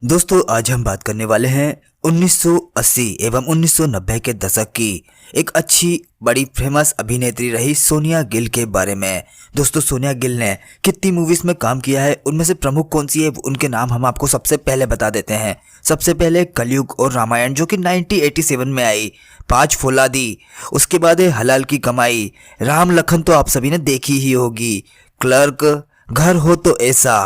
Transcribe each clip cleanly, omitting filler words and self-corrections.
दोस्तों आज हम बात करने वाले हैं 1980 एवं 1990 के दशक की एक अच्छी बड़ी फेमस अभिनेत्री रही सोनिया गिल के बारे में। दोस्तों सोनिया गिल ने कितनी मूवीज में काम किया है, उनमें से प्रमुख कौन सी है उनके नाम हम आपको सबसे पहले बता देते हैं। सबसे पहले कलयुग और रामायण जो कि 1987 में आई, 5 फौलादी, उसके बाद है हलाल की कमाई, राम लखन तो आप सभी ने देखी ही होगी, क्लर्क, घर हो तो ऐसा,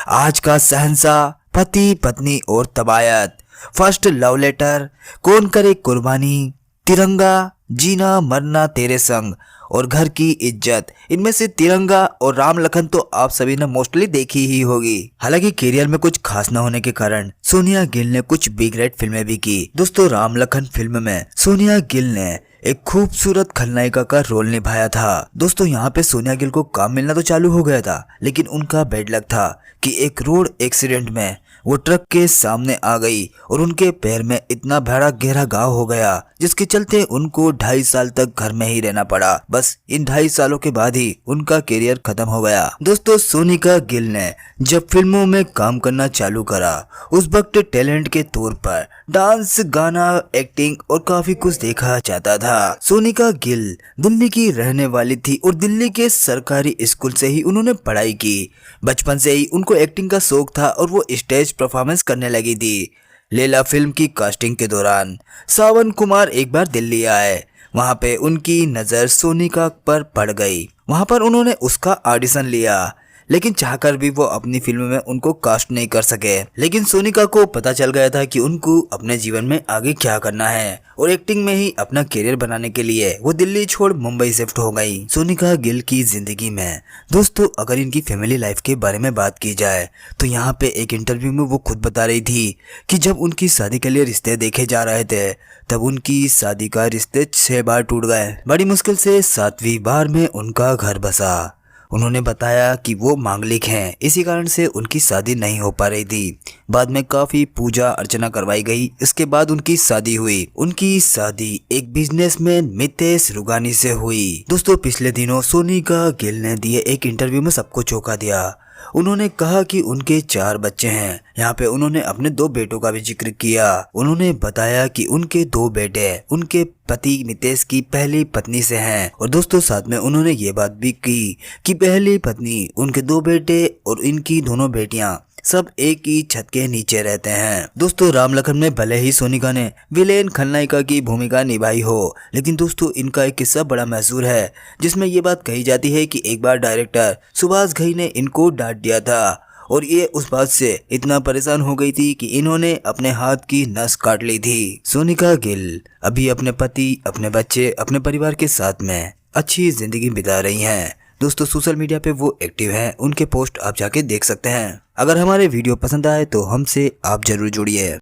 आज का शहंशाह, पति पत्नी और तबायत, फर्स्ट लव लेटर, कौन करे कुर्बानी, तिरंगा, जीना मरना तेरे संग और घर की इज्जत। इनमें से तिरंगा और राम लखन तो आप सभी ने मोस्टली देखी ही होगी। हालांकि करियर में कुछ खास न होने के कारण सोनिया गिल ने कुछ बिग रेट फिल्में भी की। दोस्तों राम लखन फिल्म में सोनिया गिल ने एक खूबसूरत खलनायिका का रोल निभाया था। दोस्तों यहाँ पे सोनिया गिल को काम मिलना तो चालू हो गया था, लेकिन उनका बैड लक था कि एक रोड एक्सीडेंट में वो ट्रक के सामने आ गई और उनके पैर में इतना बड़ा गहरा घाव हो गया जिसके चलते उनको 2.5 साल तक घर में ही रहना पड़ा। बस इन 2.5 सालों के बाद ही उनका करियर खत्म हो गया। दोस्तों सोनिका गिल ने जब फिल्मों में काम करना चालू करा उस वक्त टैलेंट के तौर पर डांस, गाना, एक्टिंग और काफी कुछ देखा जाता था। सोनिका गिल दिल्ली की रहने वाली थी और दिल्ली के सरकारी स्कूल से ही उन्होंने पढ़ाई की। बचपन से ही उनको एक्टिंग का शौक था और वो स्टेज परफॉर्मेंस करने लगी थी। लैला फिल्म की कास्टिंग के दौरान सावन कुमार एक बार दिल्ली आए, वहां पे उनकी नजर सोनिका पर पड़ गई। वहां पर उन्होंने उसका ऑडिशन लिया, लेकिन चाहकर भी वो अपनी फिल्म में उनको कास्ट नहीं कर सके। लेकिन सोनिका को पता चल गया था कि उनको अपने जीवन में आगे क्या करना है और एक्टिंग में ही अपना करियर बनाने के लिए वो दिल्ली छोड़ मुंबई शिफ्ट हो गई। सोनिका गिल की जिंदगी में दोस्तों अगर इनकी फैमिली लाइफ के बारे में बात की जाए तो यहाँ पे एक इंटरव्यू में वो खुद बता रही थी कि जब उनकी शादी के लिए रिश्ते देखे जा रहे थे तब उनकी शादी का रिश्ते 6 बार टूट गए। बड़ी मुश्किल से 7वीं बार में उनका घर बसा। उन्होंने बताया कि वो मांगलिक हैं, इसी कारण से उनकी शादी नहीं हो पा रही थी। बाद में काफी पूजा अर्चना करवाई गई, इसके बाद उनकी शादी हुई। उनकी शादी एक बिजनेसमैन मितेश रुगानी से हुई। दोस्तों पिछले दिनों सोनिका गिल ने दिए एक इंटरव्यू में सबको चौंका दिया। उन्होंने कहा कि उनके 4 बच्चे हैं। यहाँ पे उन्होंने अपने 2 बेटों का भी जिक्र किया। उन्होंने बताया कि उनके 2 बेटे उनके पति मितेश की पहली पत्नी से हैं और दोस्तों साथ में उन्होंने ये बात भी की कि पहली पत्नी, उनके 2 बेटे और इनकी दोनों बेटियां सब एक ही छत के नीचे रहते हैं। दोस्तों राम लखन में भले ही सोनिका ने विलेन खलनायिका की भूमिका निभाई हो, लेकिन दोस्तों इनका एक किस्सा बड़ा मशहूर है जिसमें ये बात कही जाती है कि एक बार डायरेक्टर सुभाष घई ने इनको डांट दिया था और ये उस बात से इतना परेशान हो गई थी कि इन्होंने अपने हाथ की नस काट ली थी। सोनिका गिल अभी अपने पति, अपने बच्चे, अपने परिवार के साथ में अच्छी जिंदगी बिता रही हैं। दोस्तों सोशल मीडिया पे वो एक्टिव हैं, उनके पोस्ट आप जाके देख सकते हैं। अगर हमारे वीडियो पसंद आए तो हमसे आप जरूर जुड़िए।